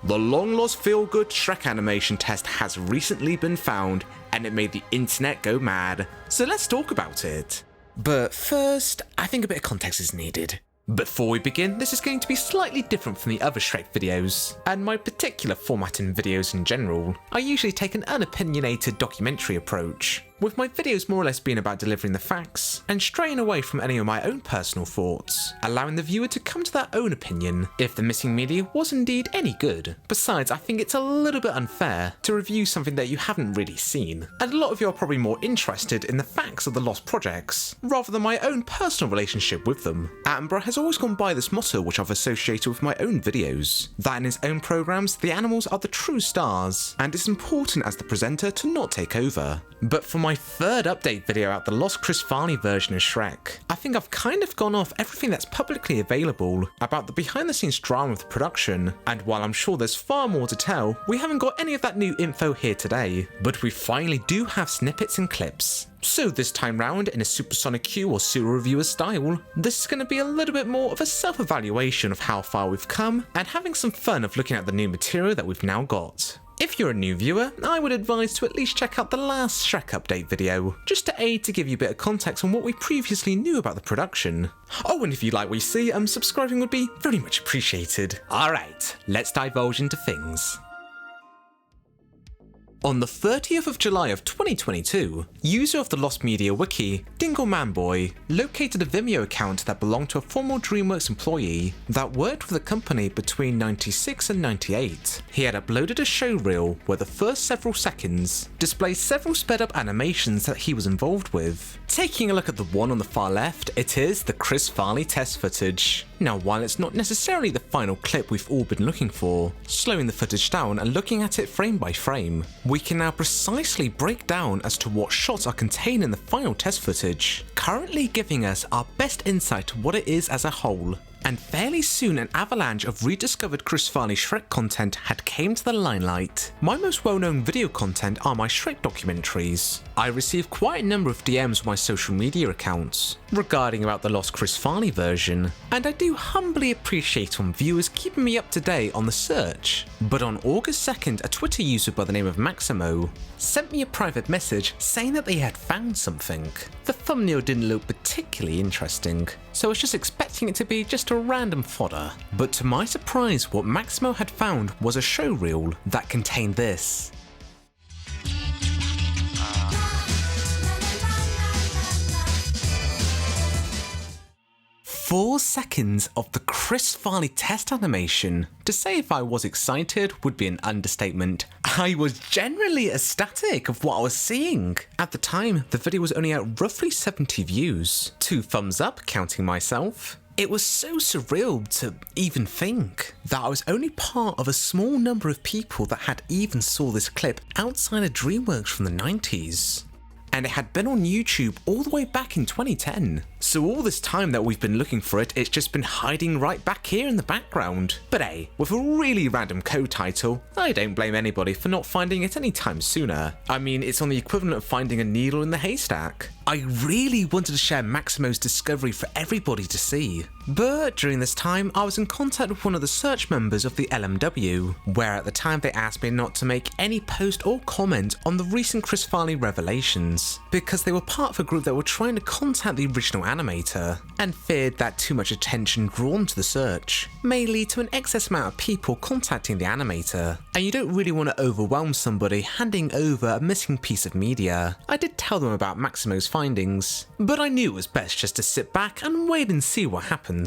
The long-lost feel-good Shrek animation test has recently been found, and it made the internet go mad. So let's talk about it. But first, I think a bit of context is needed. Before we begin, this is going to be slightly different from the other Shrek videos, and my particular format in videos in general. I usually take an unopinionated documentary approach, with my videos more or less being about delivering the facts and straying away from any of my own personal thoughts, allowing the viewer to come to their own opinion if the missing media was indeed any good. Besides, I think it's a little bit unfair to review something that you haven't really seen, and a lot of you are probably more interested in the facts of the lost projects, rather than my own personal relationship with them. Attenborough has always gone by this motto which I've associated with my own videos, that in his own programs the animals are the true stars, and it's important as the presenter to not take over. But for my third update video about the lost Chris Farley version of Shrek, I think I've kind of gone off everything that's publicly available about the behind the scenes drama of the production, and while I'm sure there's far more to tell, we haven't got any of that new info here today, but we finally do have snippets and clips. So this time round, in a Supersonic Q or Super Reviewer style, this is going to be a little bit more of a self-evaluation of how far we've come, and having some fun of looking at the new material that we've now got. If you're a new viewer, I would advise to at least check out the last Shrek update video, just to aid to give you a bit of context on what we previously knew about the production. Oh, and if you like what you see, subscribing would be very much appreciated. Alright, let's divulge into things. On the 30th of July of 2022, user of the Lost Media Wiki, Dingle Manboy, located a Vimeo account that belonged to a former DreamWorks employee that worked with the company between 96 and 98. He had uploaded a show reel where the first several seconds displays several sped up animations that he was involved with. Taking a look at the one on the far left, it is the Chris Farley test footage. Now, while it's not necessarily the final clip we've all been looking for, slowing the footage down and looking at it frame by frame, we can now precisely break down as to what shots are contained in the final test footage, currently giving us our best insight to what it is as a whole. And fairly soon an avalanche of rediscovered Chris Farley Shrek content had came to the limelight. My most well-known video content are my Shrek documentaries. I received quite a number of DMs on my social media accounts regarding about the lost Chris Farley version, and I do humbly appreciate on viewers keeping me up to date on the search. But on August 2nd, a Twitter user by the name of Maximo sent me a private message saying that they had found something. The thumbnail didn't look particularly interesting, so I was just expecting it to be just a random fodder. But to my surprise, what Maximo had found was a show reel that contained this. 4 seconds of the Chris Farley test animation. To say if I was excited would be an understatement. I was generally ecstatic of what I was seeing. At the time, the video was only at roughly 70 views. 2 thumbs up, counting myself. It was so surreal to even think that I was only part of a small number of people that had even saw this clip outside of DreamWorks from the 90s. And it had been on YouTube all the way back in 2010. So all this time that we've been looking for it, it's just been hiding right back here in the background. But hey, with a really random co-title, I don't blame anybody for not finding it anytime sooner. I mean, it's on the equivalent of finding a needle in the haystack. I really wanted to share Maximo's discovery for everybody to see. But during this time, I was in contact with one of the search members of the LMW, where at the time they asked me not to make any post or comment on the recent Chris Farley revelations, because they were part of a group that were trying to contact the original animator, and feared that too much attention drawn to the search may lead to an excess amount of people contacting the animator, and you don't really want to overwhelm somebody handing over a missing piece of media. I did tell them about Maximo's findings, but I knew it was best just to sit back and wait and see what happens.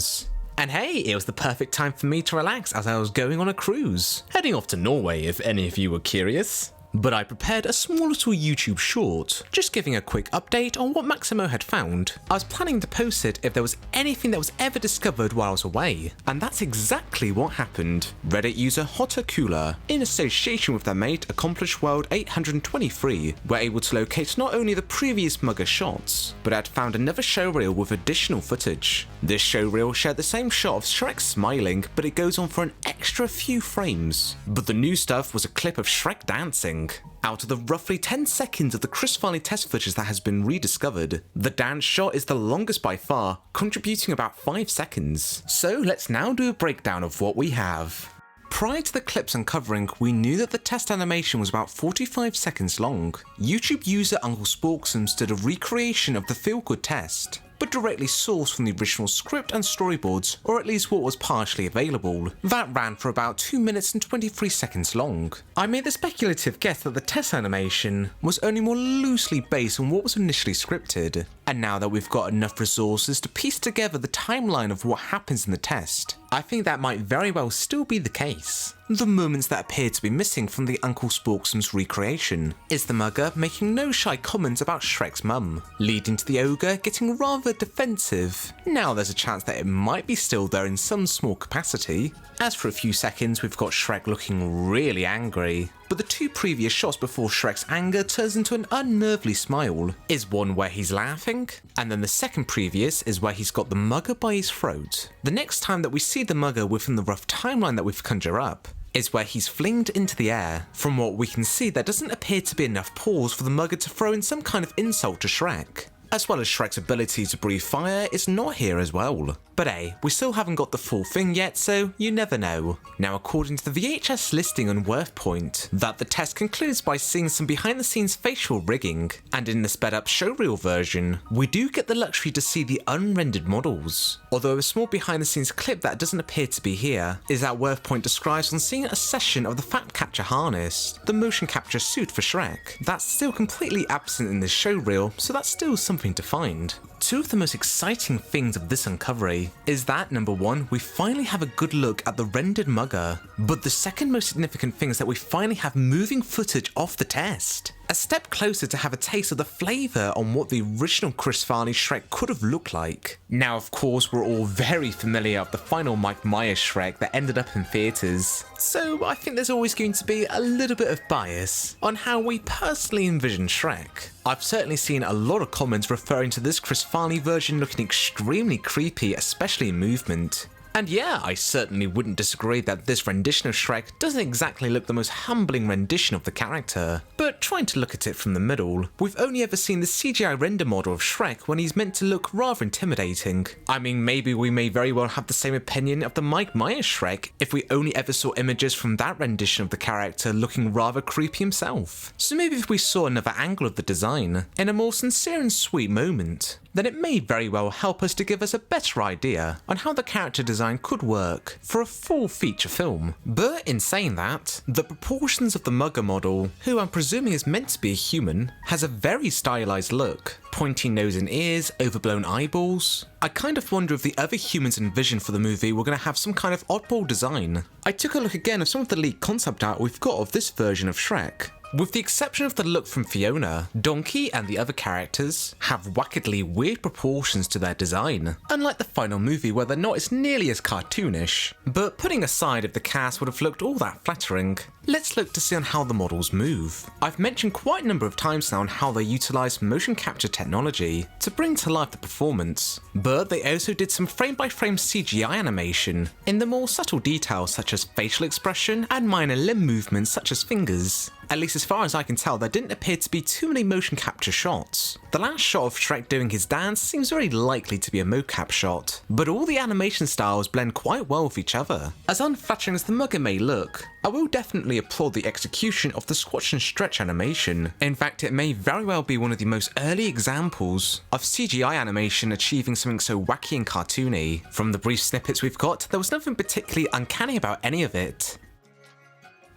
And hey, it was the perfect time for me to relax as I was going on a cruise, heading off to Norway if any of you were curious. But I prepared a small little YouTube short, just giving a quick update on what Maximo had found. I was planning to post it if there was anything that was ever discovered while I was away, and that's exactly what happened. Reddit user Hotter Cooler, in association with their mate Accomplished World 823, were able to locate not only the previous mugger shots, but had found another showreel with additional footage. This showreel shared the same shot of Shrek smiling, but it goes on for an extra few frames. But the new stuff was a clip of Shrek dancing. Out of the roughly 10 seconds of the Chris Farley test footage that has been rediscovered, the dance shot is the longest by far, contributing about 5 seconds. So let's now do a breakdown of what we have. Prior to the clip's uncovering, we knew that the test animation was about 45 seconds long. YouTube user Uncle Sporksums did a recreation of the feel-good test, but directly sourced from the original script and storyboards, or at least what was partially available. That ran for about 2 minutes and 23 seconds long. I made the speculative guess that the test animation was only more loosely based on what was initially scripted, and now that we've got enough resources to piece together the timeline of what happens in the test, I think that might very well still be the case. The moments that appear to be missing from the Uncle Sporksums recreation is the mugger making no shy comments about Shrek's mum, leading to the ogre getting rather defensive. Now there's a chance that it might be still there in some small capacity, as for a few seconds we've got Shrek looking really angry. But the two previous shots before Shrek's anger turns into an unnervely smile is one where he's laughing, and then the second previous is where he's got the mugger by his throat. The next time that we see the mugger within the rough timeline that we've conjured up is where he's flinged into the air. From what we can see, there doesn't appear to be enough pause for the mugger to throw in some kind of insult to Shrek, as well as Shrek's ability to breathe fire is not here as well. But hey, we still haven't got the full thing yet, so you never know. Now, according to the VHS listing on WorthPoint, that the test concludes by seeing some behind the scenes facial rigging, and in the sped up showreel version, we do get the luxury to see the unrendered models. Although a small behind the scenes clip that doesn't appear to be here is that WorthPoint describes on seeing a session of the Fat Capture harness, the motion capture suit for Shrek. That's still completely absent in this showreel, so that's still something to find. Two of the most exciting things of this uncovery is that, number one, we finally have a good look at the rendered mugger, but the second most significant thing is that we finally have moving footage of the test. A step closer to have a taste of the flavour on what the original Chris Farley Shrek could have looked like. Now, of course, we're all very familiar with the final Mike Myers Shrek that ended up in theatres, so I think there's always going to be a little bit of bias on how we personally envision Shrek. I've certainly seen a lot of comments referring to this Chris Farley version looking extremely creepy, especially in movement. And yeah, I certainly wouldn't disagree that this rendition of Shrek doesn't exactly look the most humbling rendition of the character, but trying to look at it from the middle, we've only ever seen the CGI render model of Shrek when he's meant to look rather intimidating. I mean, maybe we may very well have the same opinion of the Mike Myers Shrek if we only ever saw images from that rendition of the character looking rather creepy himself. So maybe if we saw another angle of the design, in a more sincere and sweet moment, then it may very well help us to give us a better idea on how the character design could work for a full feature film. But in saying that, the proportions of the mugger model, who I'm presuming is meant to be a human, has a very stylized look. Pointy nose and ears, overblown eyeballs. I kind of wonder if the other humans envisioned for the movie were going to have some kind of oddball design. I took a look again at some of the leaked concept art we've got of this version of Shrek. With the exception of the look from Fiona, Donkey and the other characters have wackedly weird proportions to their design, unlike the final movie where they're not as nearly as cartoonish. But putting aside if the cast would have looked all that flattering, let's look to see on how the models move. I've mentioned quite a number of times now on how they utilise motion capture technology to bring to life the performance, but they also did some frame-by-frame CGI animation in the more subtle details such as facial expression and minor limb movements such as fingers. At least as far as I can tell, there didn't appear to be too many motion capture shots. The last shot of Shrek doing his dance seems very likely to be a mocap shot, but all the animation styles blend quite well with each other. As unflattering as the mugger may look, I will definitely applaud the execution of the squash and stretch animation. In fact, it may very well be one of the most early examples of CGI animation achieving something so wacky and cartoony. From the brief snippets we've got, there was nothing particularly uncanny about any of it.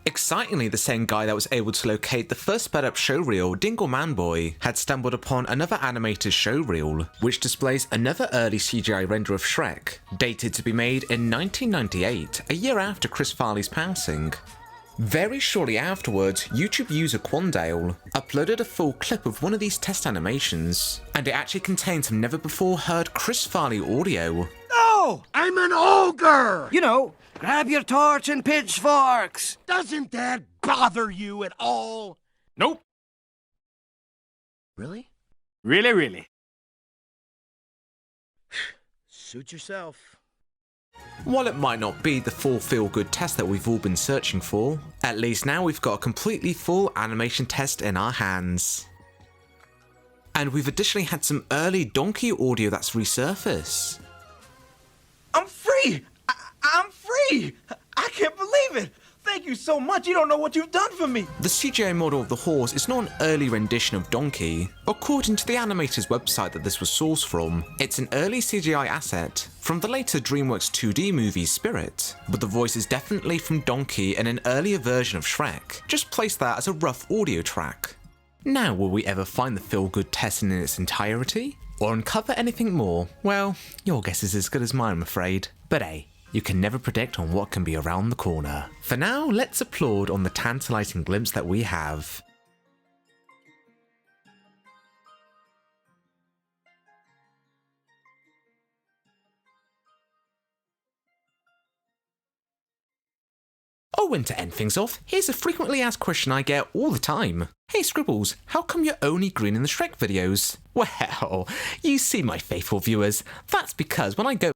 Excitingly, the same guy that was able to locate the first sped up showreel, Dingle Manboy, had stumbled upon another animated showreel, which displays another early CGI render of Shrek, dated to be made in 1998, a year after Chris Farley's passing. Very shortly afterwards, YouTube user Quandale uploaded a full clip of one of these test animations, and it actually contained some never before heard Chris Farley audio. No! I'm an ogre! You know, grab your torch and pitchforks! Doesn't that bother you at all? Nope. Really? Really? Suit yourself. While it might not be the full feel-good test that we've all been searching for, at least now we've got a completely full animation test in our hands. And we've additionally had some early Donkey audio that's resurfaced. I'm free! I'm free! I can't believe it! Thank you so much. You don't know what you've done for me. The CGI model of the horse is not an early rendition of Donkey. According to the animator's website that this was sourced from, it's an early CGI asset from the later DreamWorks 2D movie Spirit, but the voice is definitely from Donkey and an earlier version of Shrek. Just place that as a rough audio track. Now, will we ever find the feel-good testing in its entirety? Or uncover anything more? Well, your guess is as good as mine, I'm afraid. But hey, you can never predict on what can be around the corner. For now, let's applaud on the tantalizing glimpse that we have. Oh, and to end things off, here's a frequently asked question I get all the time. Hey Scribbles, how come you're only green in the Shrek videos? Well, you see my faithful viewers, that's because when I go